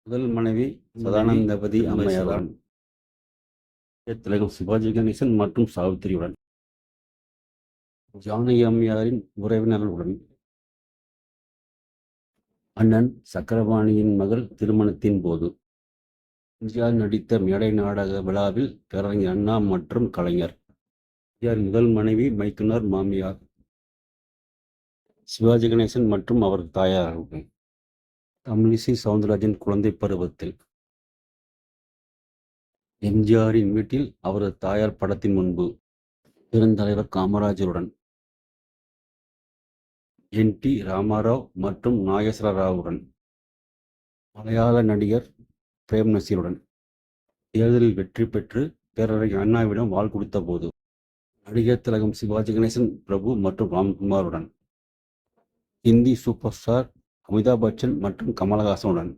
முதல் மனைவி சதானந்தவதி அம்மையாருடன், திலகம் சிவாஜி கணேசன் மற்றும் சாவித்திரியுடன், ஜானகி அம்மையாரின் உறவினர்களுடன், அண்ணன் சக்கரபாணியின் மகள் திருமணத்தின் போது, எம்ஜிஆர் நடித்த மேடை நாடக விழாவில் பேரறிஞர் அண்ணா மற்றும் கலைஞர், எம்ஜிஆர் முதல் மனைவி மைத்துனர் மாமியார், சிவாஜி கணேசன் மற்றும் அவரது தாயார்கள், தமிழிசை சவுந்தரராஜன் குழந்தை பருவத்தில், எம்ஜிஆரின் வீட்டில் அவரது தாயார் படத்தின் முன்பு, பெருந்தலைவர் காமராஜருடன், என்.டி. ராமாராவ் மற்றும் நாகேஸ்வர ராவுடன், மலையாள நடிகர் பிரேம் நசீருடன், தேர்தலில் வெற்றி பெற்று பேரறிஞர் அண்ணாவிடம் வாள் கொடுத்த போது, நடிகர் திலகம் சிவாஜி கணேசன் பிரபு மற்றும் ராம்குமாருடன், ஹிந்தி சூப்பர் ஸ்டார் அமிதாப் பச்சன் மற்றும் கமலஹாசனுடன்,